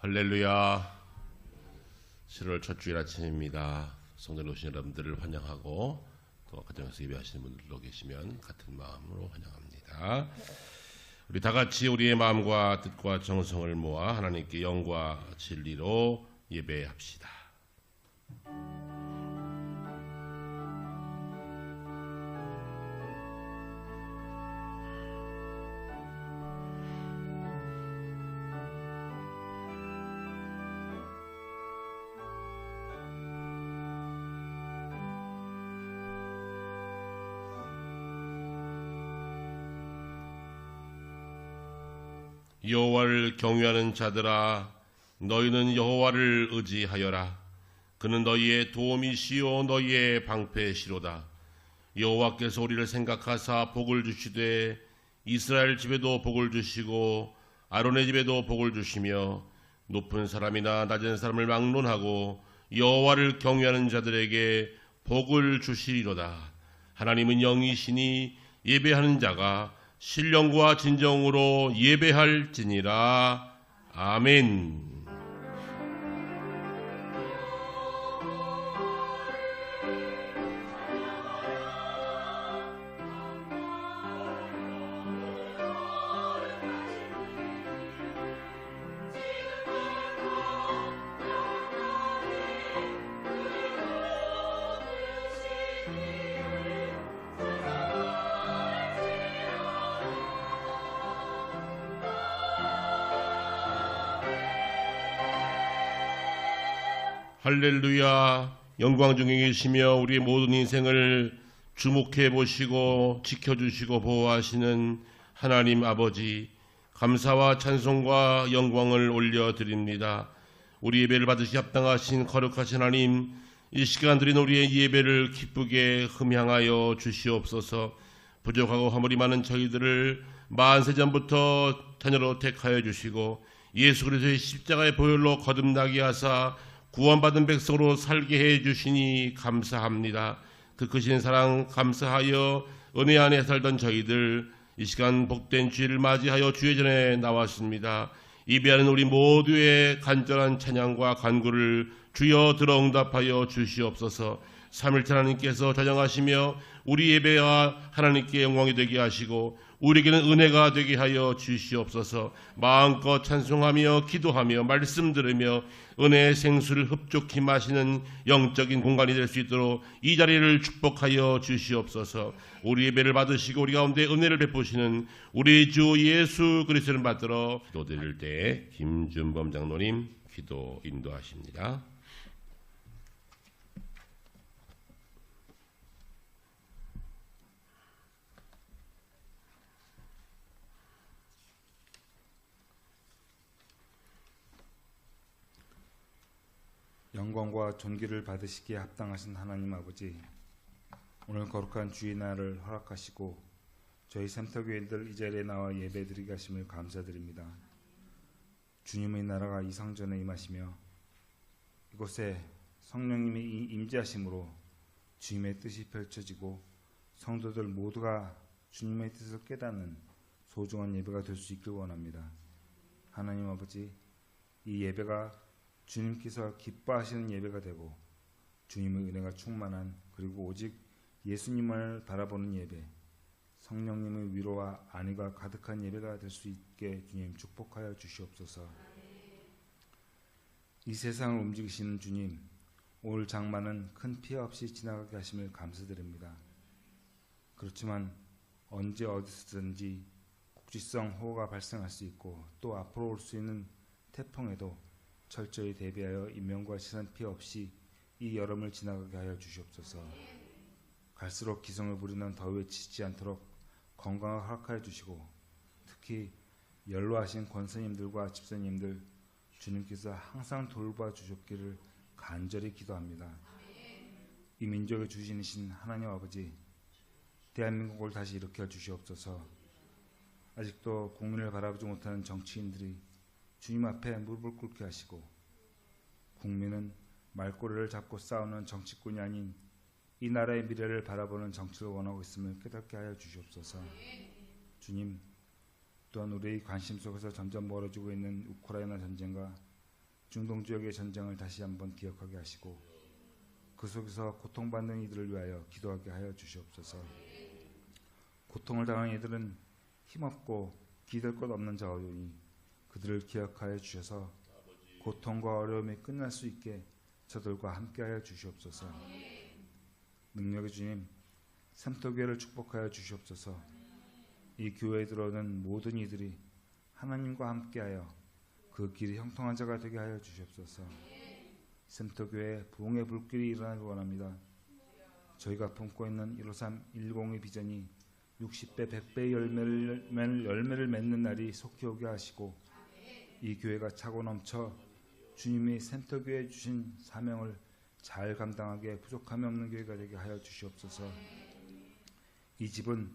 할렐루야. 7월 첫 주일 아침입니다. 성전에 오신 여러분들을 환영하고 또 가정에서 예배하시는 분들도 계시면 같은 마음으로 환영합니다. 우리 다 같이 우리의 마음과 뜻과 정성을 모아 하나님께 영과 진리로 예배합시다. 여호와를 경외하는 자들아, 너희는 여호와를 의지하여라. 그는 너희의 도움이시요 너희의 방패시로다. 여호와께서 우리를 생각하사 복을 주시되 이스라엘 집에도 복을 주시고 아론의 집에도 복을 주시며 높은 사람이나 낮은 사람을 막론하고 여호와를 경외하는 자들에게 복을 주시리로다. 하나님은 영이시니 예배하는 자가 신령과 진정으로 예배할지니라. 아멘. 할렐루야. 영광 중에 계시며 우리의 모든 인생을 주목해 보시고 지켜주시고 보호하시는 하나님 아버지, 감사와 찬송과 영광을 올려드립니다. 우리 예배를 받으시 합당하신 거룩하신 하나님, 이 시간 드린 우리의 예배를 기쁘게 흠향하여 주시옵소서. 부족하고 허물이 많은 저희들을 만세전부터 자녀로 택하여 주시고 예수 그리스도의 십자가의 보혈로 거듭나게 하사 구원받은 백성으로 살게 해주시니 감사합니다. 그 크신 사랑 감사하여 은혜 안에 살던 저희들 이 시간 복된 주일을 맞이하여 주의 전에 나왔습니다. 예배하는 우리 모두의 간절한 찬양과 간구를 주여 들어 응답하여 주시옵소서. 삼일째 하나님께서 좌정하시며 우리 예배와 하나님께 영광이 되게 하시고 우리에게는 은혜가 되게 하여 주시옵소서. 마음껏 찬송하며 기도하며 말씀 들으며 은혜의 생수를 흡족히 마시는 영적인 공간이 될 수 있도록 이 자리를 축복하여 주시옵소서. 우리 예배를 받으시고 우리 가운데 은혜를 베푸시는 우리 주 예수 그리스도를 받들어 기도드릴 때 김준범 장로님 기도 인도하십니다. 영광과 존귀를 받으시기에 합당하신 하나님 아버지, 오늘 거룩한 주의 날을 허락하시고 저희 샘터교인들 이 자리에 나와 예배드리게 하심을 감사드립니다. 주님의 나라가 이 성전에 임하시며 이곳에 성령님이 임재하심으로 주님의 뜻이 펼쳐지고 성도들 모두가 주님의 뜻을 깨닫는 소중한 예배가 될 수 있길 원합니다. 하나님 아버지, 이 예배가 주님께서 기뻐하시는 예배가 되고 주님의 은혜가 충만한, 그리고 오직 예수님을 바라보는 예배, 성령님의 위로와 안위가 가득한 예배가 될 수 있게 주님 축복하여 주시옵소서. 이 세상을 움직이시는 주님, 올 장마는 큰 피해 없이 지나가게 하심을 감사드립니다. 그렇지만 언제 어디서든지 국지성 호우가 발생할 수 있고 또 앞으로 올 수 있는 태풍에도 철저히 대비하여 인명과 시선 피해 없이 이 여름을 지나가게 하여 주시옵소서. 갈수록 기성을 부리는 더위에 지치지 않도록 건강을 허락하여 주시고, 특히 연로하신 권사님들과 집사님들 주님께서 항상 돌봐 주셨기를 간절히 기도합니다. 이 민족의 주신이신 하나님 아버지, 대한민국을 다시 일으켜 주시옵소서. 아직도 국민을 바라보지 못하는 정치인들이 주님 앞에 무릎을 꿇게 하시고, 국민은 말꼬리를 잡고 싸우는 정치꾼이 아닌 이 나라의 미래를 바라보는 정치를 원하고 있음을 깨닫게 하여 주시옵소서. 주님, 또한 우리의 관심 속에서 점점 멀어지고 있는 우크라이나 전쟁과 중동 지역의 전쟁을 다시 한번 기억하게 하시고 그 속에서 고통받는 이들을 위하여 기도하게 하여 주시옵소서. 고통을 당한 이들은 힘없고 기댈 것 없는 자오니 그들을 기억하여 주셔서 고통과 어려움이 끝날 수 있게 저들과 함께하여 주시옵소서. 능력의 주님, 샘터교회를 축복하여 주시옵소서. 이 교회에 들어오는 모든 이들이 하나님과 함께하여 그 길이 형통한 자가 되게 하여 주시옵소서. 샘터교회 부흥의 불길이 일어나길 원합니다. 저희가 품고 있는 153-102 비전이 60배, 100배의 열매를 맺는 날이 속히 오게 하시고 이 교회가 차고 넘쳐 주님이 샘터교회에 주신 사명을 잘 감당하게 부족함이 없는 교회가 되게 하여 주시옵소서. 이 집은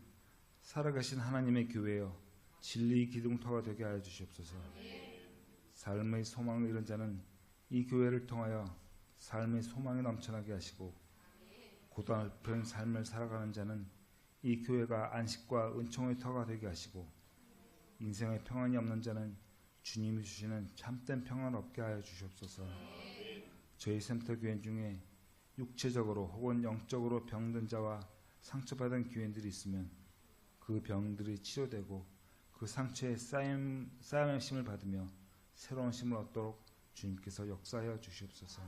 살아계신 하나님의 교회여 진리의 기둥터가 되게 하여 주시옵소서. 삶의 소망을 잃은 자는 이 교회를 통하여 삶의 소망이 넘쳐나게 하시고 고단한 삶을 살아가는 자는 이 교회가 안식과 은총의 터가 되게 하시고 인생의 평안이 없는 자는 주님이 주시는 참된 평안을 얻게 하여 주시옵소서. 저희 샘터교인 중에 육체적으로 혹은 영적으로 병든 자와 상처받은 교인들이 있으면 그 병들이 치료되고 그 상처에 쌓임의 힘을 받으며 새로운 힘을 얻도록 주님께서 역사하여 주시옵소서.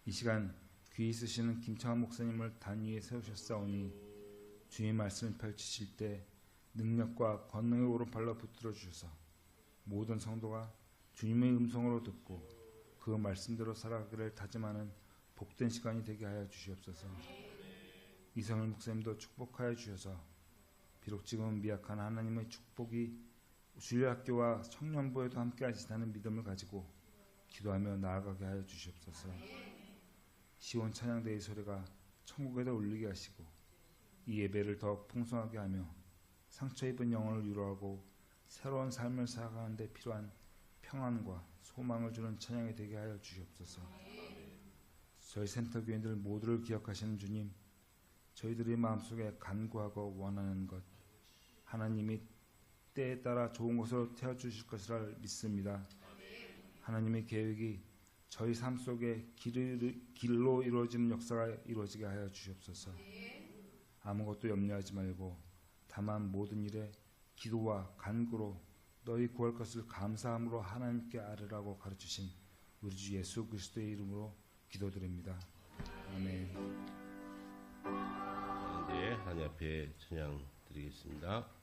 이 시간 귀 있으시는 김창환 목사님을 단 위에 세우셨사오니 주의 말씀을 펼치실 때 능력과 권능의 오른팔로 붙들어 주셔서 모든 성도가 주님의 음성으로 듣고 그 말씀대로 살아가기를 다짐하는 복된 시간이 되게 하여 주시옵소서. 이성일 목사님도 축복하여 주셔서 비록 지금은 미약한 하나님의 축복이 주일학교와 청년부에도 함께 하시다는 믿음을 가지고 기도하며 나아가게 하여 주시옵소서. 시온 찬양대의 소리가 천국에도 울리게 하시고 이 예배를 더욱 풍성하게 하며 상처 입은 영혼을 위로하고 새로운 삶을 살아가는 데 필요한 평안과 소망을 주는 찬양이 되게 하여 주시옵소서. 저희 센터 교인들 모두를 기억하시는 주님, 저희들의 마음속에 간구하고 원하는 것 하나님이 때에 따라 좋은 곳으로 태워주실 것이라 믿습니다. 하나님의 계획이 저희 삶 속에 길로 이루어지는 역사가 이루어지게 하여 주시옵소서. 아무것도 염려하지 말고 다만 모든 일에 기도와 간구로 너희 구할 것을 감사함으로 하나님께 아뢰라고 가르치신 우리 주 예수 그리스도의 이름으로 기도드립니다. 아멘. 네, 하나님 앞에 찬양 드리겠습니다.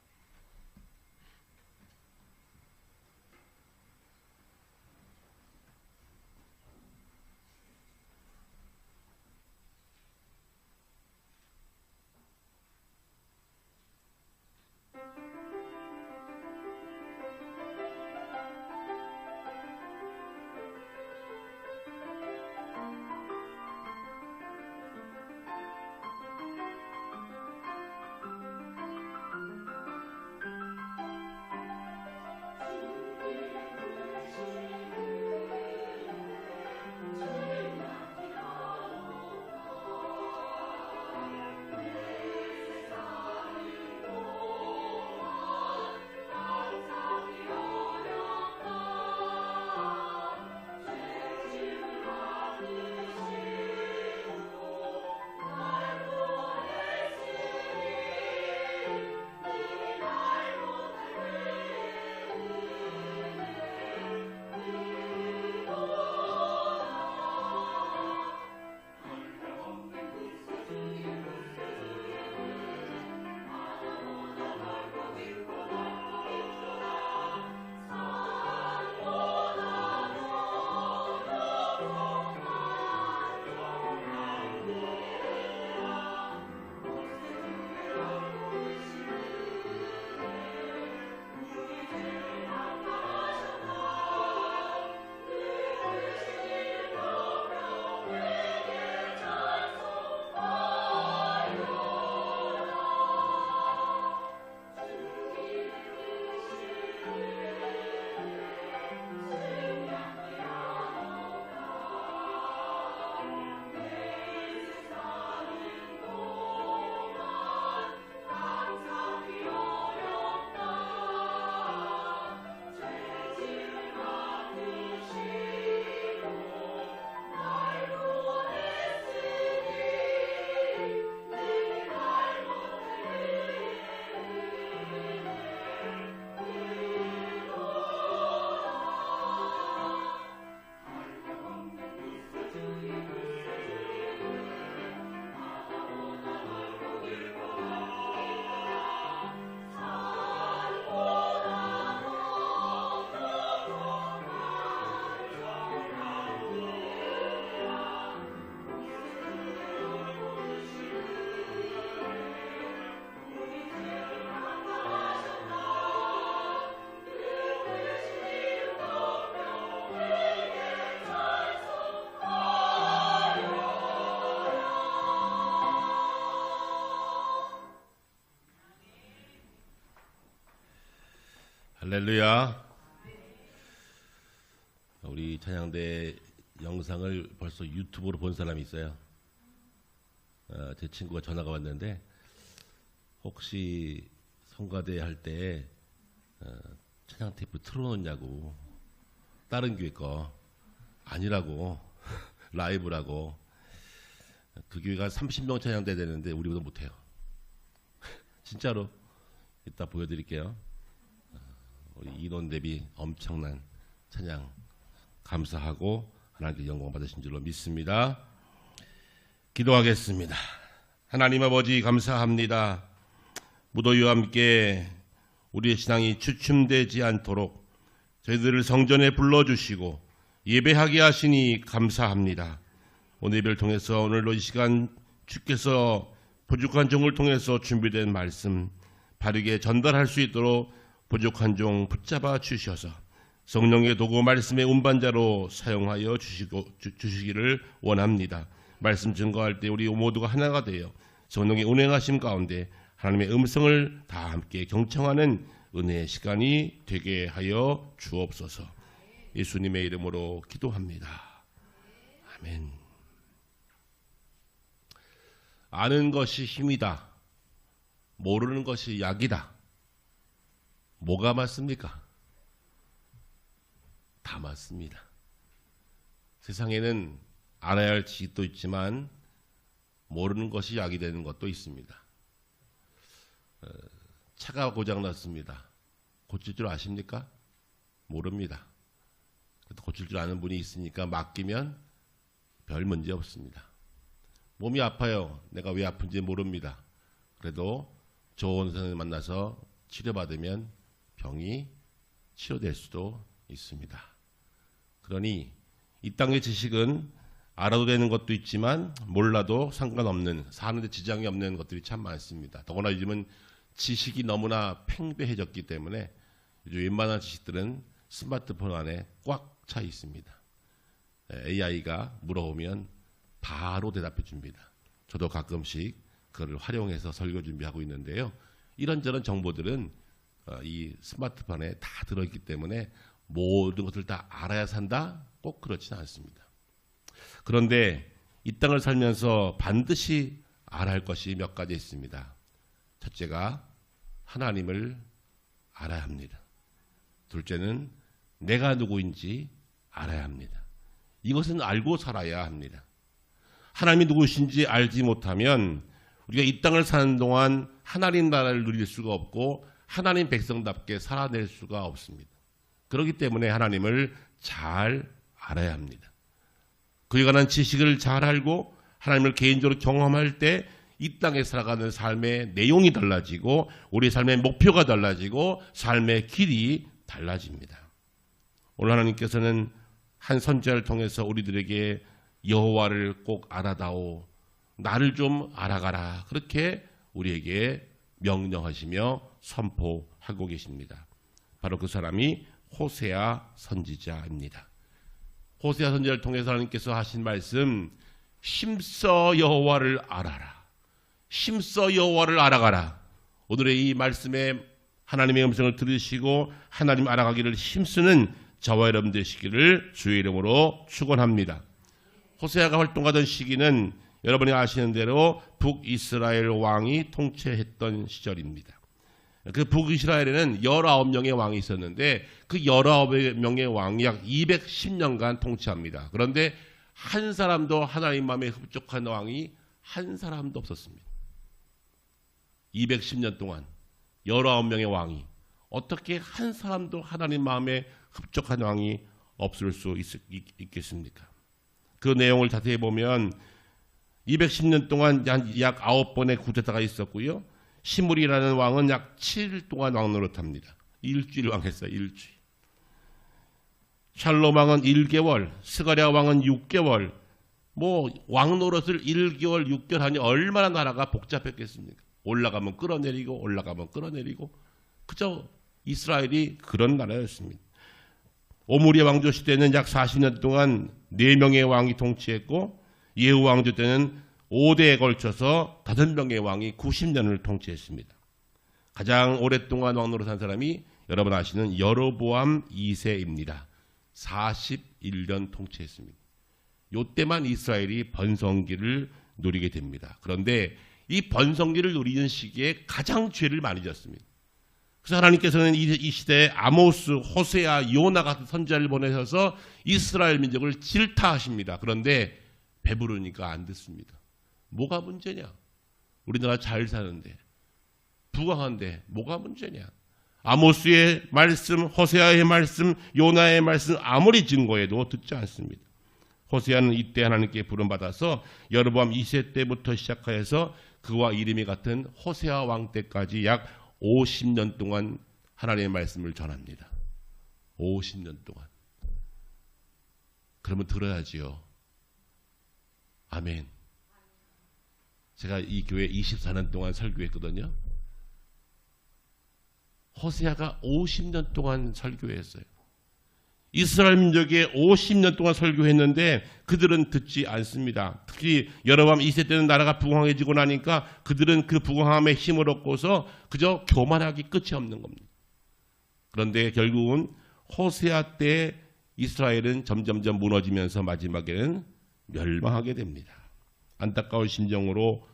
할렐루야. 우리 찬양대 영상을 벌써 유튜브로 본 사람이 있어요. 제 친구가 전화가 왔는데 혹시 성가대 할 때 찬양 테이프 틀어놓냐고. 다른 교회 거 아니라고. 라이브라고. 그 교회가 30명 찬양대 되는데 우리보다 못해요. 진짜로. 이따 보여드릴게요. 우리 인원 대비 엄청난 찬양 감사하고 하나님께 영광 받으신 줄로 믿습니다. 기도하겠습니다. 하나님 아버지 감사합니다. 무더위와 함께 우리의 신앙이 주춤되지 않도록 저희들을 성전에 불러주시고 예배하게 하시니 감사합니다. 오늘 예배를 통해서 오늘도 이 시간 주께서 부족한 종을 통해서 준비된 말씀 바르게 전달할 수 있도록 부족한 종 붙잡아 주셔서 성령의 도구 말씀의 운반자로 사용하여 주시기를 원합니다. 말씀 증거할 때 우리 모두가 하나가 되어 성령의 운행하심 가운데 하나님의 음성을 다 함께 경청하는 은혜의 시간이 되게 하여 주옵소서. 예수님의 이름으로 기도합니다. 아멘. 아는 것이 힘이다. 모르는 것이 약이다. 뭐가 맞습니까? 다 맞습니다. 세상에는 알아야 할 지식도 있지만 모르는 것이 약이 되는 것도 있습니다. 차가 고장났습니다. 고칠 줄 아십니까? 모릅니다. 고칠 줄 아는 분이 있으니까 맡기면 별 문제 없습니다. 몸이 아파요. 내가 왜 아픈지 모릅니다. 그래도 좋은 선생님 만나서 치료받으면 병이 치료될 수도 있습니다. 그러니 이 땅의 지식은 알아도 되는 것도 있지만 몰라도 상관없는, 사는데 지장이 없는 것들이 참 많습니다. 더구나 요즘은 지식이 너무나 팽배해졌기 때문에 요즘 웬만한 지식들은 스마트폰 안에 꽉 차 있습니다. AI가 물어보면 바로 대답해 줍니다. 저도 가끔씩 그걸 활용해서 설교 준비하고 있는데요. 이런저런 정보들은 이 스마트폰에 다 들어있기 때문에 모든 것을 다 알아야 산다? 꼭 그렇지는 않습니다. 그런데 이 땅을 살면서 반드시 알아야 할 것이 몇 가지 있습니다. 첫째가 하나님을 알아야 합니다. 둘째는 내가 누구인지 알아야 합니다. 이것은 알고 살아야 합니다. 하나님이 누구신지 알지 못하면 우리가 이 땅을 사는 동안 하나님 나라를 누릴 수가 없고 하나님 백성답게 살아낼 수가 없습니다. 그렇기 때문에 하나님을 잘 알아야 합니다. 그에 관한 지식을 잘 알고 하나님을 개인적으로 경험할 때 이 땅에 살아가는 삶의 내용이 달라지고 우리 삶의 목표가 달라지고 삶의 길이 달라집니다. 오늘 하나님께서는 한 선지자를 통해서 우리들에게 여호와를 꼭 알아다오, 나를 좀 알아가라, 그렇게 우리에게 명령하시며 선포하고 계십니다. 바로 그 사람이 호세아 선지자입니다. 호세아 선지자를 통해서 하나님께서 하신 말씀, 힘써 여호와를 알아라, 힘써 여호와를 알아가라. 오늘의 이 말씀에 하나님의 음성을 들으시고 하나님 알아가기를 힘쓰는 저와 여러분 되시기를 주의 이름으로 축원합니다. 호세아가 활동하던 시기는 여러분이 아시는 대로 북이스라엘 왕이 통치했던 시절입니다. 그 북이스라엘에는 19명의 왕이 있었는데 그 19명의 왕이 약 210년간 통치합니다. 그런데 한 사람도 하나님 마음에 흡족한 왕이 한 사람도 없었습니다. 210년 동안 19명의 왕이 어떻게 한 사람도 하나님 마음에 흡족한 왕이 없을 수 있겠습니까? 그 내용을 자세히 보면 210년 동안 약 9번의 쿠데타가 있었고요. 시므리라는 왕은 약 7일 동안 왕노릇합니다. 일주일 왕했어요. 일주일. 샬롬 왕은 1개월, 스가랴 왕은 6개월. 뭐 왕노릇을 1개월, 6개월 하니 얼마나 나라가 복잡했겠습니까? 올라가면 끌어내리고 올라가면 끌어내리고. 그저 이스라엘이 그런 나라였습니다. 오므리의 왕조 시대는 약 40년 동안 4명의 왕이 통치했고 예후 왕조 때는 5대에 걸쳐서 5명의 왕이 90년을 통치했습니다. 가장 오랫동안 왕노릇한 사람이 여러분 아시는 여로보암 2세입니다. 41년 통치했습니다. 이때만 이스라엘이 번성기를 누리게 됩니다. 그런데 이 번성기를 누리는 시기에 가장 죄를 많이 졌습니다. 그래서 하나님께서는 이 시대에 아모스, 호세아, 요나 같은 선지자를 보내셔서 이스라엘 민족을 질타하십니다. 그런데 배부르니까 안 듣습니다. 뭐가 문제냐? 우리나라 잘 사는데, 부강한데 뭐가 문제냐? 아모스의 말씀, 호세아의 말씀, 요나의 말씀 아무리 증거해도 듣지 않습니다. 호세아는 이때 하나님께 부름받아서 여로보암 2세 때부터 시작하여서 그와 이름이 같은 호세아 왕 때까지 약 50년 동안 하나님의 말씀을 전합니다. 50년 동안. 그러면 들어야지요. 아멘. 제가 이 교회 24년 동안 설교했거든요. 호세아가 50년 동안 설교했어요. 이스라엘 민족에 50년 동안 설교했는데 그들은 듣지 않습니다. 특히 여로보암 2세 때는 나라가 부강해지고 나니까 그들은 그 부강함에 힘을 얻고서 그저 교만하기 끝이 없는 겁니다. 그런데 결국은 호세아 때 이스라엘은 점점점 무너지면서 마지막에는 멸망하게 됩니다. 안타까운 심정으로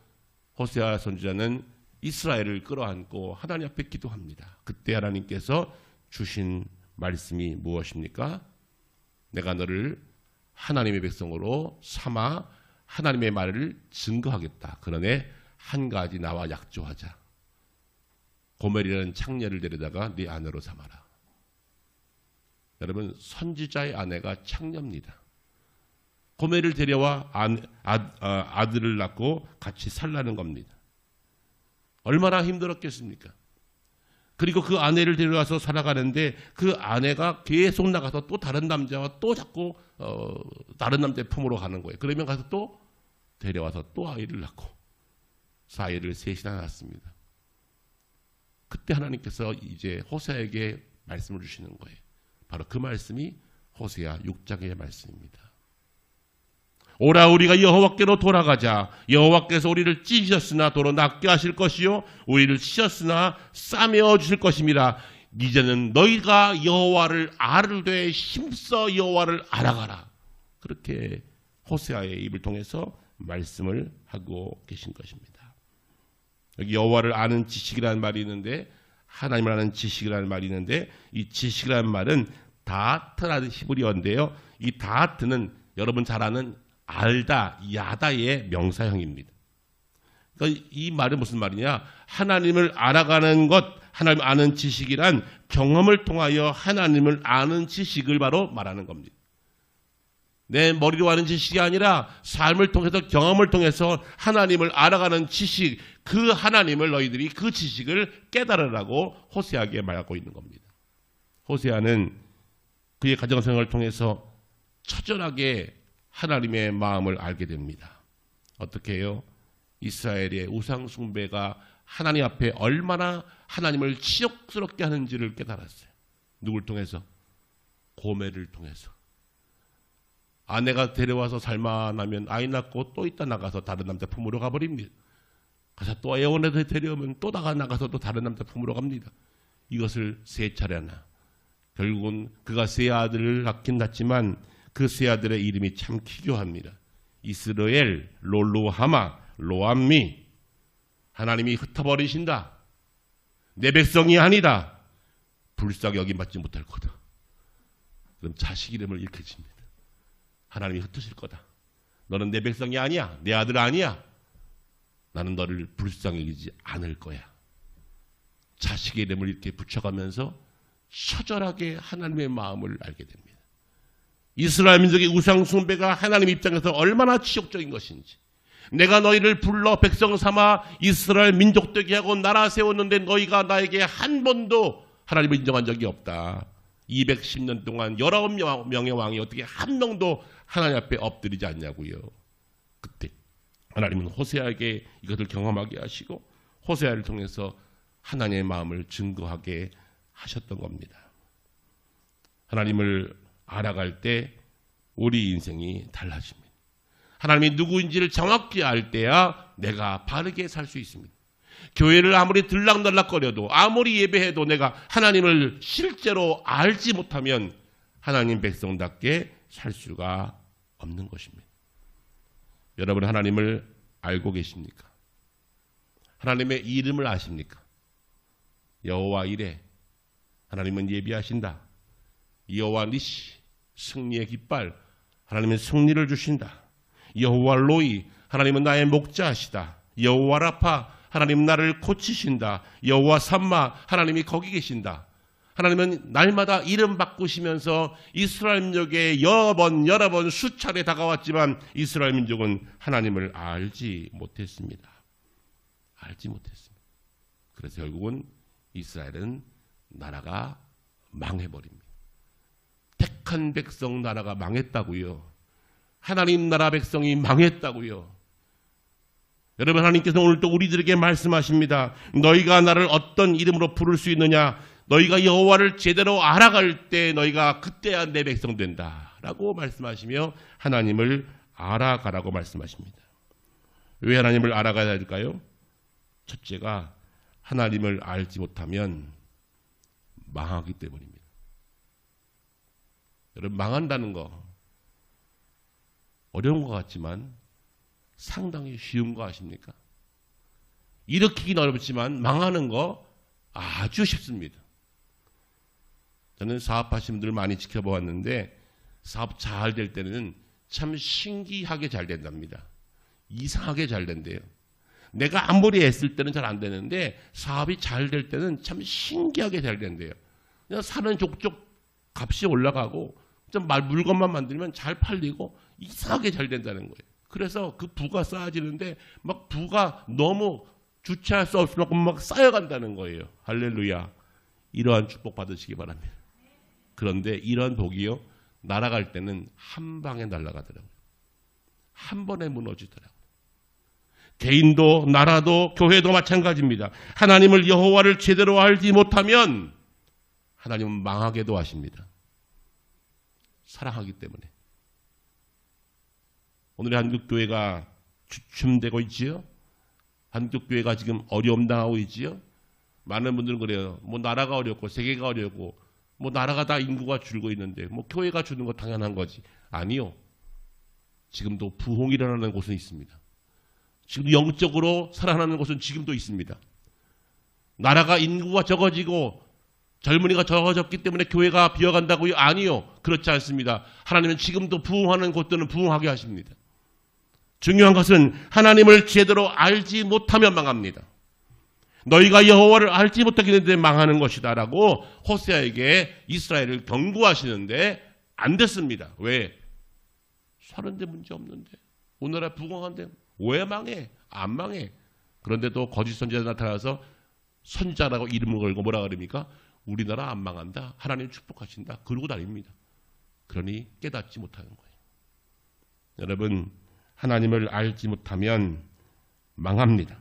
호세아 선지자는 이스라엘을 끌어안고 하나님 앞에 기도합니다. 그때 하나님께서 주신 말씀이 무엇입니까? 내가 너를 하나님의 백성으로 삼아 하나님의 말을 증거하겠다. 그러네 한 가지 나와 약조하자. 고멜이라는 창녀를 데려다가 네 아내로 삼아라. 여러분 선지자의 아내가 창녀입니다. 고멜을 데려와 아들을 낳고 같이 살라는 겁니다. 얼마나 힘들었겠습니까? 그리고 그 아내를 데려와서 살아가는데 그 아내가 계속 나가서 또 다른 남자와 또 자꾸 다른 남자의 품으로 가는 거예요. 그러면 가서 또 데려와서 또 아이를 낳고 아이를 셋이나 낳았습니다. 그때 하나님께서 이제 호세아에게 말씀을 주시는 거예요. 바로 그 말씀이 호세아 6장의 말씀입니다. 오라 우리가 여호와께로 돌아가자. 여호와께서 우리를 찢으셨으나 도로 낫게 하실 것이요 우리를 치셨으나 싸매어 주실 것입니다. 이제는 너희가 여호와를 알되 힘써 여호와를 알아가라. 그렇게 호세아의 입을 통해서 말씀을 하고 계신 것입니다. 여기 여호와를 아는 지식이라는 말이 있는데 하나님을 아는 지식이라는 말이 있는데 이 지식이라는 말은 다트라는 히브리어인데요. 이 다트는 여러분 잘 아는 알다, 야다의 명사형입니다. 그러니까 이 말은 무슨 말이냐? 하나님을 알아가는 것, 하나님 아는 지식이란 경험을 통하여 하나님을 아는 지식을 바로 말하는 겁니다. 내 머리로 아는 지식이 아니라 삶을 통해서 경험을 통해서 하나님을 알아가는 지식, 그 하나님을 너희들이 그 지식을 깨달으라고 호세아에게 말하고 있는 겁니다. 호세아는 그의 가정생활을 통해서 처절하게 하나님의 마음을 알게 됩니다. 어떻게 해요? 이스라엘의 우상 숭배가 하나님 앞에 얼마나 하나님을 치욕스럽게 하는지를 깨달았어요. 누굴 통해서? 고멜을 통해서. 아내가 데려와서 살만하면 아이 낳고 또 이따 나가서 다른 남자 품으로 가버립니다. 가서 또 애원해서 데려오면 또 나가서 또 다른 남자 품으로 갑니다. 이것을 세 차례나. 결국은 그가 세 아들을 낳긴 낳지만 그 세 아들의 이름이 참 기교합니다. 이스라엘, 롤루하마, 로암미. 하나님이 흩어버리신다. 내 백성이 아니다. 불쌍히 여김받지 못할 거다. 그럼 자식 이름을 잃게 집니다. 하나님이 흩으실 거다. 너는 내 백성이 아니야. 내 아들 아니야. 나는 너를 불쌍히 여기지 않을 거야. 자식의 이름을 이렇게 붙여가면서 처절하게 하나님의 마음을 알게 됩니다. 이스라엘 민족의 우상 숭배가 하나님 입장에서 얼마나 치욕적인 것인지. 내가 너희를 불러 백성 삼아 이스라엘 민족 되게 하고 나라 세웠는데 너희가 나에게 한 번도 하나님을 인정한 적이 없다. 210년 동안 19명의 왕이 어떻게 한 명도 하나님 앞에 엎드리지 않냐고요. 그때 하나님은 호세아에게 이것을 경험하게 하시고 호세아를 통해서 하나님의 마음을 증거하게 하셨던 겁니다. 하나님을 알아갈 때 우리 인생이 달라집니다. 하나님이 누구인지를 정확히 알 때야 내가 바르게 살 수 있습니다. 교회를 아무리 들락날락거려도 아무리 예배해도 내가 하나님을 실제로 알지 못하면 하나님 백성답게 살 수가 없는 것입니다. 여러분 하나님을 알고 계십니까? 하나님의 이름을 아십니까? 여호와 이레, 하나님은 예비하신다. 여호와 니시, 승리의 깃발, 하나님은 승리를 주신다. 여호와 로이, 하나님은 나의 목자시다. 여호와 라파, 하나님은 나를 고치신다. 여호와 삼마, 하나님이 거기 계신다. 하나님은 날마다 이름 바꾸시면서 이스라엘 민족에 여러 번 수차례 다가왔지만 이스라엘 민족은 하나님을 알지 못했습니다. 알지 못했습니다. 그래서 결국은 이스라엘은 나라가 망해버립니다. 택한 백성 나라가 망했다고요. 하나님 나라 백성이 망했다고요. 여러분 하나님께서 오늘 또 우리들에게 말씀하십니다. 너희가 나를 어떤 이름으로 부를 수 있느냐? 너희가 여호와를 제대로 알아갈 때 너희가 그때야 내 백성 된다 라고 말씀하시며 하나님을 알아가라고 말씀하십니다. 왜 하나님을 알아가야 할까요? 첫째가 하나님을 알지 못하면 망하기 때문입니다. 여러분 망한다는 거 어려운 것 같지만 상당히 쉬운 거 아십니까? 일으키긴 어렵지만 망하는 거 아주 쉽습니다. 저는 사업하시는 분들 많이 지켜보았는데 사업 잘 될 때는 참 신기하게 잘 된답니다. 이상하게 잘 된대요. 내가 아무리 애쓸 때는 잘 안 되는데 사업이 잘 될 때는 참 신기하게 잘 된대요. 그냥 사는 족족 값이 올라가고 좀 물건만 만들면 잘 팔리고 이상하게 잘 된다는 거예요. 그래서 그 부가 쌓아지는데 막 부가 너무 주체할 수 없을 만큼 막 쌓여간다는 거예요. 할렐루야. 이러한 축복 받으시기 바랍니다. 그런데 이러한 복이요. 날아갈 때는 한 방에 날아가더라고요. 한 번에 무너지더라고요. 개인도 나라도 교회도 마찬가지입니다. 하나님을 여호와를 제대로 알지 못하면 하나님은 망하게도 하십니다. 사랑하기 때문에. 오늘의 한국교회가 주춤되고 있지요. 한국교회가 지금 어려움 당하고 있지요. 많은 분들은 그래요. 뭐 나라가 어렵고 세계가 어렵고 뭐 나라가 다 인구가 줄고 있는데 뭐 교회가 주는 거 당연한 거지. 아니요. 지금도 부흥이 일어나는 곳은 있습니다. 지금 영적으로 살아나는 곳은 지금도 있습니다. 나라가 인구가 적어지고 젊은이가 적어졌기 때문에 교회가 비어간다고요? 아니요. 그렇지 않습니다. 하나님은 지금도 부흥하는 곳들은 부흥하게 하십니다. 중요한 것은 하나님을 제대로 알지 못하면 망합니다. 너희가 여호와를 알지 못하기 때문에 망하는 것이다 라고 호세아에게 이스라엘을 경고하시는데 안 됐습니다. 왜? 사는데 문제 없는데 오늘날 부흥한데 왜 망해? 안 망해. 그런데도 거짓 선지자가 나타나서 선지자라고 이름을 걸고 뭐라 그럽니까? 우리나라 안 망한다. 하나님 축복하신다. 그러고 다닙니다. 그러니 깨닫지 못하는 거예요. 여러분 하나님을 알지 못하면 망합니다.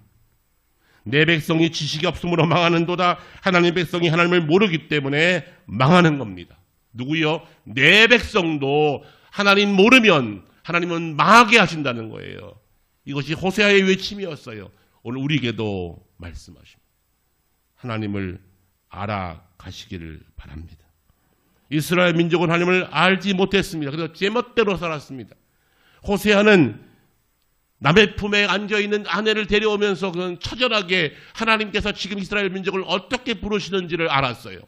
내 백성이 지식이 없으므로 망하는도다. 하나님 백성이 하나님을 모르기 때문에 망하는 겁니다. 누구요? 내 백성도 하나님 모르면 하나님은 망하게 하신다는 거예요. 이것이 호세아의 외침이었어요. 오늘 우리에게도 말씀하십니다. 하나님을 알아가시기를 바랍니다. 이스라엘 민족은 하나님을 알지 못했습니다. 그래서 제멋대로 살았습니다. 호세아는 남의 품에 앉아있는 아내를 데려오면서 그는 처절하게 하나님께서 지금 이스라엘 민족을 어떻게 부르시는지를 알았어요.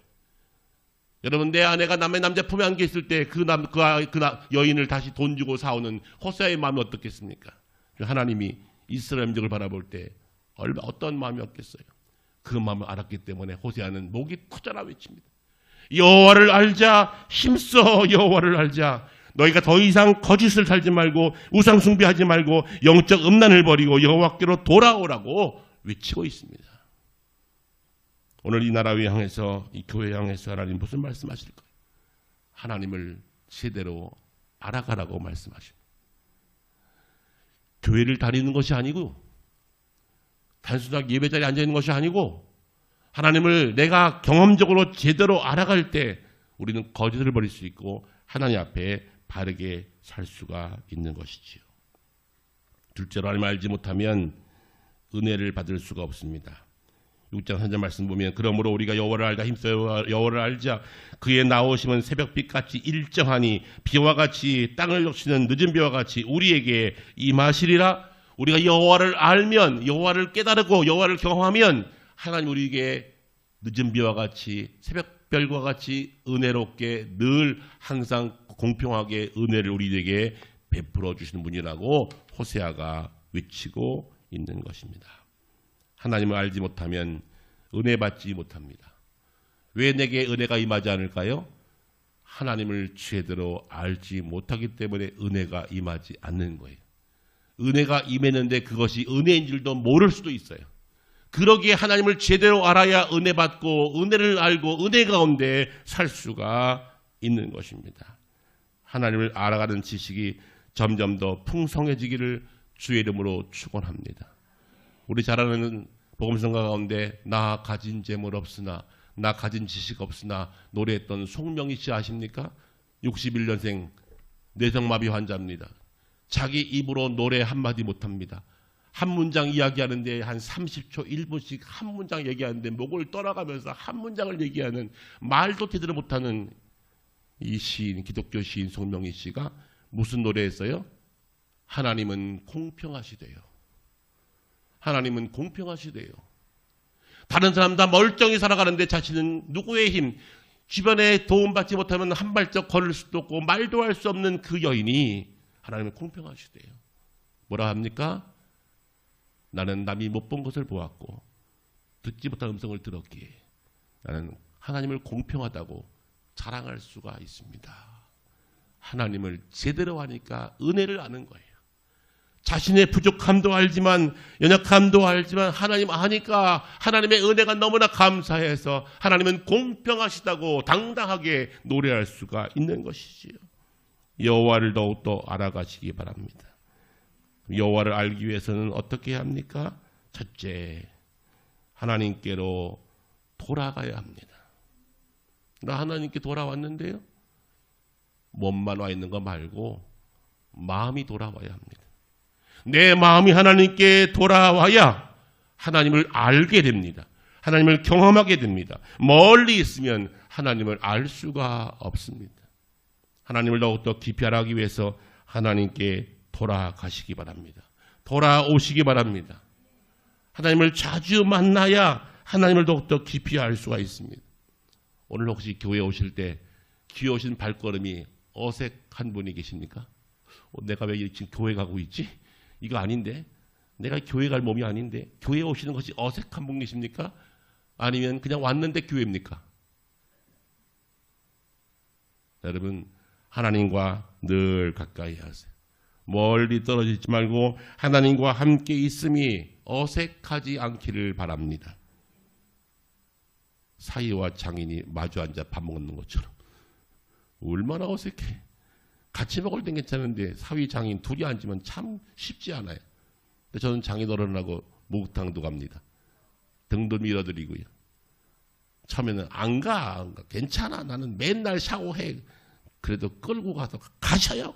여러분 내 아내가 남의 남자 품에 앉아있을 때 그 여인을 다시 돈 주고 사오는 호세아의 마음이 어떻겠습니까? 하나님이 이스라엘 민족을 바라볼 때 어떤 마음이었겠어요? 그 마음을 알았기 때문에 호세아는 목이 터져라 외칩니다. 여호와를 알자. 힘써 여호와를 알자. 너희가 더 이상 거짓을 살지 말고 우상 숭배하지 말고 영적 음란을 버리고 여호와께로 돌아오라고 외치고 있습니다. 오늘 이 나라를 향해서 이 교회 향해서 하나님 무슨 말씀하실까요? 하나님을 제대로 알아가라고 말씀하십니다. 교회를 다니는 것이 아니고 단순하게 예배 자리에 앉아있는 것이 아니고 하나님을 내가 경험적으로 제대로 알아갈 때 우리는 거짓을 버릴 수 있고 하나님 앞에 바르게 살 수가 있는 것이지요. 둘째로 하나님을 알지 못하면 은혜를 받을 수가 없습니다. 6장 3절 말씀 보면 그러므로 우리가 여호와를 알자 힘써 여호와를 알자 그의 나오심은 새벽빛 같이 일정하니 비와 같이 땅을 적시는 늦은 비와 같이 우리에게 임하시리라. 우리가 여호와를 알면 여호와를 깨달고 여호와를 경험하면 하나님 우리에게 늦은 비와 같이 새벽별과 같이 은혜롭게 늘 항상 공평하게 은혜를 우리에게 베풀어 주시는 분이라고 호세아가 외치고 있는 것입니다. 하나님을 알지 못하면 은혜 받지 못합니다. 왜 내게 은혜가 임하지 않을까요? 하나님을 제대로 알지 못하기 때문에 은혜가 임하지 않는 거예요. 은혜가 임했는데 그것이 은혜인 줄도 모를 수도 있어요. 그러기에 하나님을 제대로 알아야 은혜 받고 은혜를 알고 은혜 가운데 살 수가 있는 것입니다. 하나님을 알아가는 지식이 점점 더 풍성해지기를 주의 이름으로 축원합니다. 우리 잘 아는 복음성가 가운데 나 가진 재물 없으나 나 가진 지식 없으나 노래했던 송명희 씨 아십니까? 61년생 뇌성마비 환자입니다. 자기 입으로 노래 한마디 못합니다. 한 문장 이야기하는데 한 30초 1분씩 한 문장 얘기하는데 목을 떠나가면서 한 문장을 얘기하는 말도 제대로 못하는 이 시인, 기독교 시인 송명희 씨가 무슨 노래했어요? 하나님은 공평하시대요. 하나님은 공평하시대요. 다른 사람 다 멀쩡히 살아가는데 자신은 누구의 힘, 주변에 도움받지 못하면 한 발짝 걸을 수도 없고 말도 할 수 없는 그 여인이 하나님은 공평하시대요. 뭐라 합니까? 나는 남이 못 본 것을 보았고 듣지 못한 음성을 들었기에 나는 하나님을 공평하다고 자랑할 수가 있습니다. 하나님을 제대로 하니까 은혜를 아는 거예요. 자신의 부족함도 알지만 연약함도 알지만 하나님 아니까 하나님의 은혜가 너무나 감사해서 하나님은 공평하시다고 당당하게 노래할 수가 있는 것이지요. 여호와를 더욱더 알아가시기 바랍니다. 여호와를 알기 위해서는 어떻게 해야 합니까? 첫째, 하나님께로 돌아가야 합니다. 나 하나님께 돌아왔는데요. 몸만 와 있는 거 말고 마음이 돌아와야 합니다. 내 마음이 하나님께 돌아와야 하나님을 알게 됩니다. 하나님을 경험하게 됩니다. 멀리 있으면 하나님을 알 수가 없습니다. 하나님을 더욱더 깊이 알아가기 위해서 하나님께 돌아가시기 바랍니다. 돌아오시기 바랍니다. 하나님을 자주 만나야 하나님을 더욱더 깊이 알 수가 있습니다. 오늘 혹시 교회 오실 때 귀에 오신 발걸음이 어색한 분이 계십니까? 내가 왜 지금 교회 가고 있지? 이거 아닌데? 내가 교회 갈 몸이 아닌데? 교회 오시는 것이 어색한 분 계십니까? 아니면 그냥 왔는데 교회입니까? 여러분, 하나님과 늘 가까이 하세요. 멀리 떨어지지 말고 하나님과 함께 있음이 어색하지 않기를 바랍니다. 사위와 장인이 마주 앉아 밥 먹는 것처럼 얼마나 어색해. 같이 먹을 땐 괜찮은데 사위 장인 둘이 앉으면 참 쉽지 않아요. 저는 장인 어른하고 목욕탕도 갑니다. 등도 밀어드리고요. 처음에는 안 가. 괜찮아. 나는 맨날 샤워해. 그래도 끌고 가서 가셔요.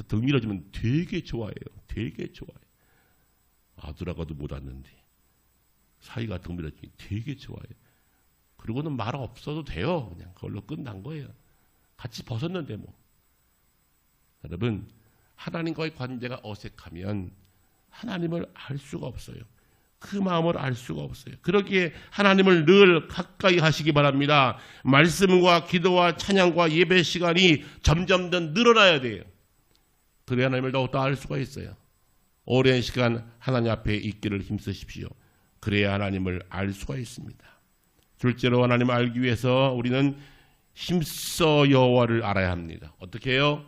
등 밀어주면 되게 좋아해요. 되게 좋아해요. 아들하고도 못 왔는데 사위가 등 밀어주면 되게 좋아해요. 그리고는 말 없어도 돼요. 그냥 그걸로 끝난 거예요. 같이 벗었는데 뭐. 여러분, 하나님과의 관계가 어색하면 하나님을 알 수가 없어요. 그 마음을 알 수가 없어요. 그러기에 하나님을 늘 가까이 하시기 바랍니다. 말씀과 기도와 찬양과 예배 시간이 점점 더 늘어나야 돼요. 그래야 하나님을 더욱더 알 수가 있어요. 오랜 시간 하나님 앞에 있기를 힘쓰십시오. 그래야 하나님을 알 수가 있습니다. 둘째로 하나님을 알기 위해서 우리는 힘써 여호와를 알아야 합니다. 어떻게 해요?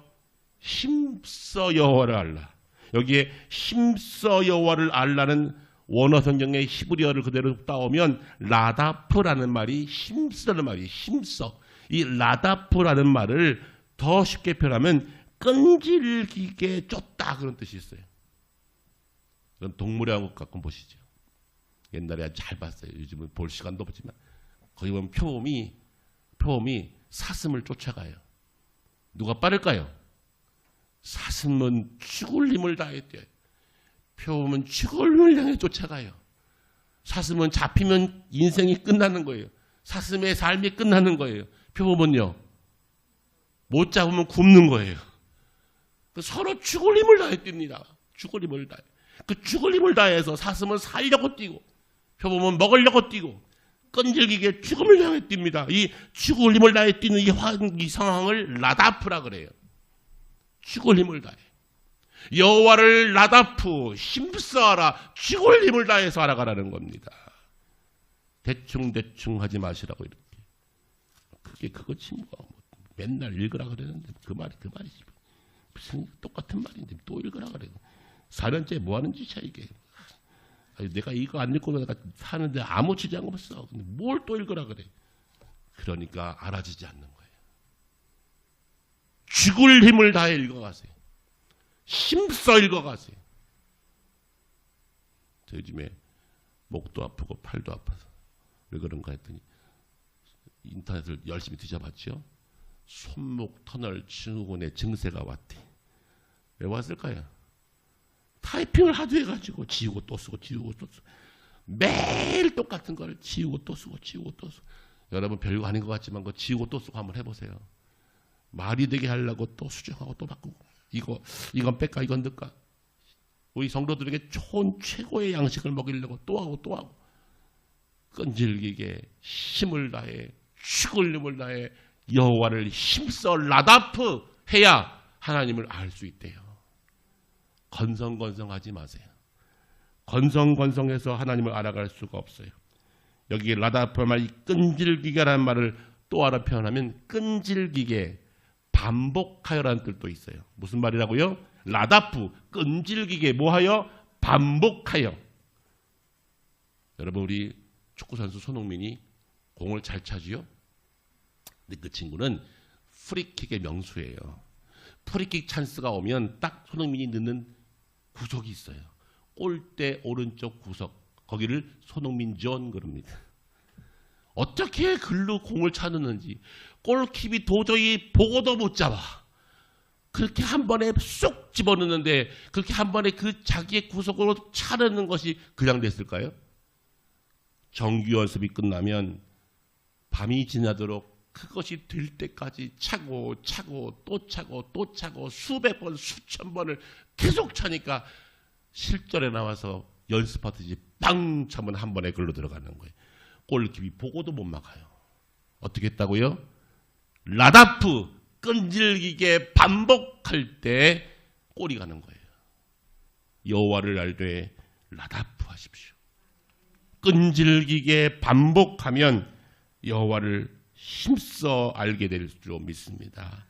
힘써 여호와를 알라. 여기에 힘써 여호와를 알라는 원어 성경의 히브리어를 그대로 따오면 라다프라는 말이 힘쓰라는 말이에요. 힘써. 이 라다프라는 말을 더 쉽게 표현하면 끈질기게 쫓다 그런 뜻이 있어요. 그럼 동물의 왕국 가끔 보시죠. 옛날에 잘 봤어요. 요즘은 볼 시간도 없지만 거기 보면 표범이 사슴을 쫓아가요. 누가 빠를까요? 사슴은 죽을 힘을 다해 뛰어요. 표범은 죽음을 향해 쫓아가요. 사슴은 잡히면 인생이 끝나는 거예요. 사슴의 삶이 끝나는 거예요. 표범은요, 못 잡으면 굶는 거예요. 서로 죽을 힘을 다해 뜁니다. 죽을 힘을 다해. 그 죽을 힘을 다해서 사슴은 살려고 뛰고 표범은 먹으려고 뛰고 끈질기게 죽음을 향해 뜁니다. 이 죽을 힘을 다해 뛰는 이 상황을 라다프라 그래요. 죽을 힘을 다해. 여호와를 라다프, 힘써하라. 죽을 힘을 다해서 알아가라는 겁니다. 대충 하지 마시라고 이렇게. 그게 그거지 뭐. 맨날 읽으라 그랬는데 그 말이지. 무슨 똑같은 말인데 또 읽으라 그래. 4년째 뭐 하는 짓이야 이게. 아니, 내가 이거 안 읽고 내가 사는데 아무 지장 없어. 근데 뭘 또 읽으라 그래. 그러니까 알아지지 않는 거예요. 죽을 힘을 다해 읽어가세요. 힘써 읽어가세요. 저 요즘에 목도 아프고 팔도 아파서 왜 그런가 했더니 인터넷을 열심히 뒤져봤죠. 손목 터널 증후군의 증세가 왔대. 왜 왔을까요? 타이핑을 하도 해가지고 지우고 또 쓰고 지우고 또 쓰고 매일 똑같은 걸 지우고 또 쓰고 지우고 또 쓰고. 여러분 별거 아닌 것 같지만 그거 지우고 또 쓰고 한번 해보세요. 말이 되게 하려고 또 수정하고 또 바꾸고 이건 뺄까 이건 넣을까. 우리 성도들에게 좋은 최고의 양식을 먹이려고 또 하고 끈질기게 힘을 다해 죽을 힘을 다해 여호와를 힘써 라다프 해야 하나님을 알 수 있대요. 건성건성하지 마세요. 건성건성해서 하나님을 알아갈 수가 없어요. 여기 라다프 말이 끈질기게라는 말을 또 알아 표현하면 끈질기게 반복하여라는 뜻도 있어요. 무슨 말이라고요? 라다프, 끈질기게 뭐하여? 반복하여. 여러분 우리 축구선수 손흥민이 공을 잘 차지요? 근데 그 친구는 프리킥의 명수예요. 프리킥 찬스가 오면 딱 손흥민이 넣는 구석이 있어요. 골대 오른쪽 구석. 거기를 손흥민 존 그럽니다. 어떻게 글로 공을 차느는지 골킵이 도저히 보고도 못 잡아. 그렇게 한 번에 쏙 집어넣는데 그렇게 한 번에 그 자기의 구석으로 차르는 것이 그냥 됐을까요? 정규 연습이 끝나면 밤이 지나도록 그것이 될 때까지 차고 또 차고 수백 번 수천 번을 계속 차니까 실전에 나와서 연습하듯이 빵 차면 한 번에 글로 들어가는 거예요. 골킵이 보고도 못 막아요. 어떻게 했다고요? 라다프, 끈질기게 반복할 때 골이 가는 거예요. 여호와를 알되 라다프 하십시오. 끈질기게 반복하면 여호와를 힘써 알게 될 줄 믿습니다.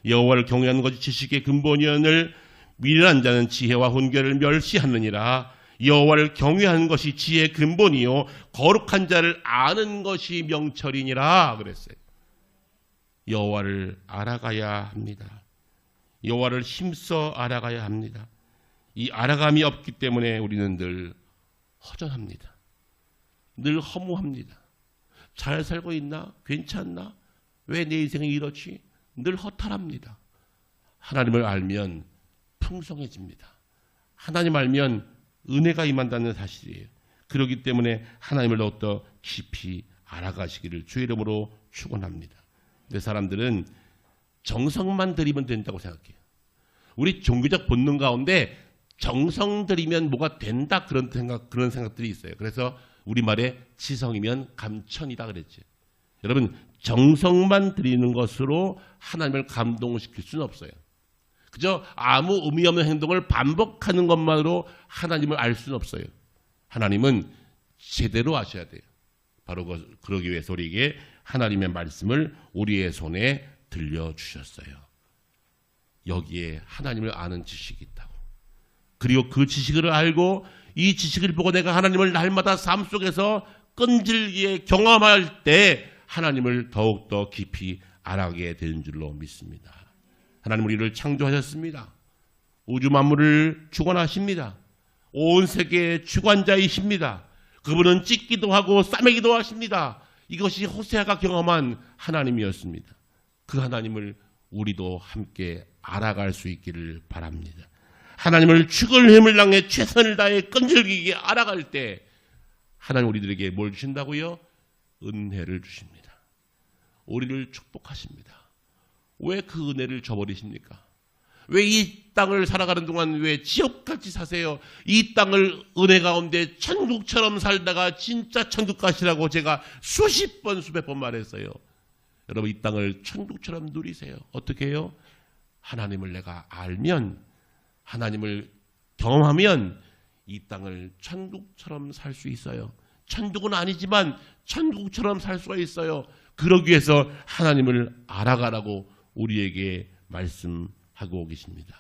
여호와를 경외하는 것이 지식의 근본이오늘 미련한 자는 지혜와 훈계를 멸시하느니라. 여호와를 경외하는 것이 지혜의 근본이요 거룩한 자를 아는 것이 명철이니라 그랬어요. 여호와를 알아가야 합니다. 여호와를 힘써 알아가야 합니다. 이 알아감이 없기 때문에 우리는 늘 허전합니다. 늘 허무합니다. 잘 살고 있나? 괜찮나? 왜 내 인생이 이렇지? 늘 허탈합니다. 하나님을 알면 풍성해집니다. 하나님 알면 은혜가 임한다는 사실이에요. 그렇기 때문에 하나님을 더욱더 깊이 알아가시기를 주의 이름으로 축원합니다. 근데 사람들은 정성만 들이면 된다고 생각해요. 우리 종교적 본능 가운데 정성 들이면 뭐가 된다 그런 생각들이 있어요. 그래서 우리말에 지성이면 감천이다 그랬죠. 여러분 정성만 들이는 것으로 하나님을 감동시킬 수는 없어요. 그저 아무 의미 없는 행동을 반복하는 것만으로 하나님을 알 수는 없어요. 하나님은 제대로 아셔야 돼요. 바로 그러기 위해서 우리에게 하나님의 말씀을 우리의 손에 들려주셨어요. 여기에 하나님을 아는 지식이 있다고. 그리고 그 지식을 알고 이 지식을 보고 내가 하나님을 날마다 삶 속에서 끈질기게 경험할 때 하나님을 더욱더 깊이 알아가게 되는 줄로 믿습니다. 하나님 우리를 창조하셨습니다. 우주 만물을 주관하십니다. 온 세계의 주관자이십니다. 그분은 찢기도 하고 싸매기도 하십니다. 이것이 호세아가 경험한 하나님이었습니다. 그 하나님을 우리도 함께 알아갈 수 있기를 바랍니다. 하나님을 죽을 힘을 당해 최선을 다해 끈질기게 알아갈 때 하나님 우리들에게 뭘 주신다고요? 은혜를 주십니다. 우리를 축복하십니다. 왜 그 은혜를 저버리십니까? 왜 이 땅을 살아가는 동안 왜 지옥같이 사세요? 이 땅을 은혜 가운데 천국처럼 살다가 진짜 천국 가시라고 제가 수십 번 수백 번 말했어요. 여러분 이 땅을 천국처럼 누리세요. 어떻게 해요? 하나님을 내가 알면, 하나님을 경험하면 이 땅을 천국처럼 살 수 있어요. 천국은 아니지만 천국처럼 살 수가 있어요. 그러기 위해서 하나님을 알아가라고 우리에게 말씀하고 계십니다.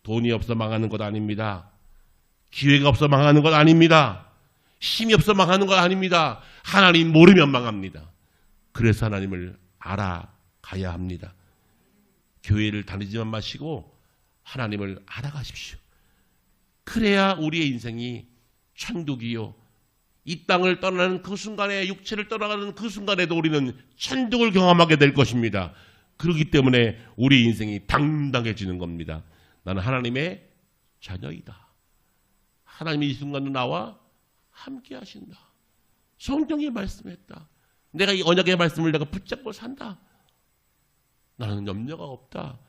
돈이 없어 망하는 것 아닙니다. 기회가 없어 망하는 것 아닙니다. 힘이 없어 망하는 것 아닙니다. 하나님 모르면 망합니다. 그래서 하나님을 알아가야 합니다. 교회를 다니지만 마시고 하나님을 알아가십시오. 그래야 우리의 인생이 천국이요. 이 땅을 떠나는 그 순간에, 육체를 떠나가는 그 순간에도 우리는 천국을 경험하게 될 것입니다. 그렇기 때문에 우리 인생이 당당해지는 겁니다. 나는 하나님의 자녀이다. 하나님이 이 순간도 나와 함께 하신다. 성경이 말씀했다. 내가 이 언약의 말씀을 내가 붙잡고 산다. 나는 염려가 없다.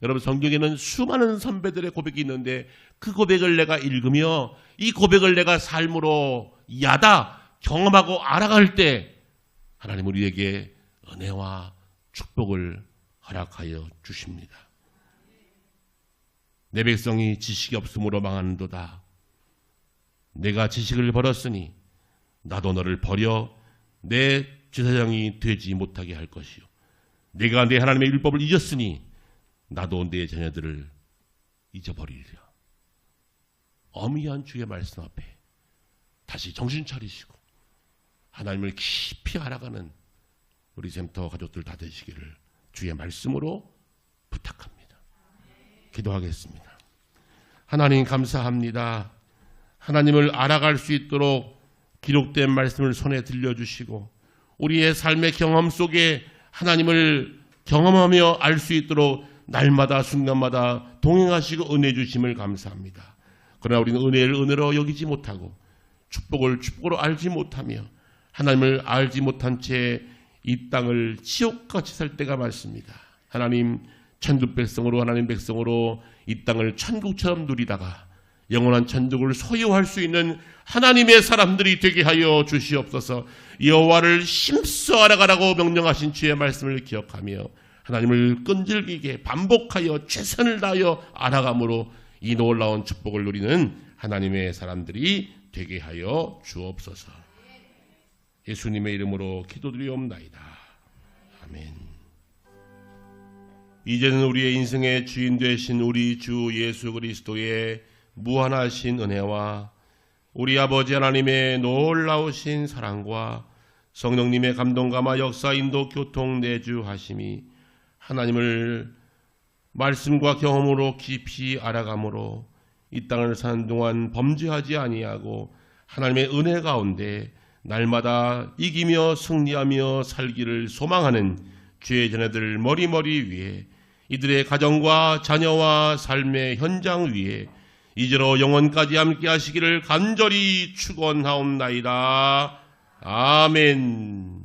여러분 성경에는 수많은 선배들의 고백이 있는데 그 고백을 내가 읽으며 이 고백을 내가 삶으로 야다 경험하고 알아갈 때 하나님 우리에게 은혜와 축복을 허락하여 주십니다. 내 백성이 지식이 없으므로 망하는도다. 내가 지식을 버렸으니 나도 너를 버려 내 제사장이 되지 못하게 할 것이요. 내가 내 하나님의 율법을 잊었으니 나도 내 자녀들을 잊어버리리라. 어미한 주의 말씀 앞에 다시 정신 차리시고 하나님을 깊이 알아가는 우리 샘터 가족들 다 되시기를 주의 말씀으로 부탁합니다. 기도하겠습니다. 하나님 감사합니다. 하나님을 알아갈 수 있도록 기록된 말씀을 손에 들려주시고 우리의 삶의 경험 속에 하나님을 경험하며 알 수 있도록 날마다 순간마다 동행하시고 은혜 주심을 감사합니다. 그러나 우리는 은혜를 은혜로 여기지 못하고 축복을 축복으로 알지 못하며 하나님을 알지 못한 채 이 땅을 지옥같이 살 때가 많습니다. 하나님 천국 백성으로 하나님 백성으로 이 땅을 천국처럼 누리다가 영원한 천국을 소유할 수 있는 하나님의 사람들이 되게 하여 주시옵소서. 여호와를 힘써 알아가라고 명령하신 주의 말씀을 기억하며 하나님을 끈질기게 반복하여 최선을 다하여 알아감으로 이 놀라운 축복을 누리는 하나님의 사람들이 되게 하여 주옵소서. 예수님의 이름으로 기도드리옵나이다. 아멘. 이제는 우리의 인생의 주인 되신 우리 주 예수 그리스도의 무한하신 은혜와 우리 아버지 하나님의 놀라우신 사랑과 성령님의 감동감화 역사 인도 교통 내주하심이 하나님을 말씀과 경험으로 깊이 알아감으로 이 땅을 사는 동안 범죄하지 아니하고 하나님의 은혜 가운데 날마다 이기며 승리하며 살기를 소망하는 주의 자녀들 머리머리 위에 이들의 가정과 자녀와 삶의 현장 위에 이제로 영원까지 함께 하시기를 간절히 축원하옵나이다. 아멘.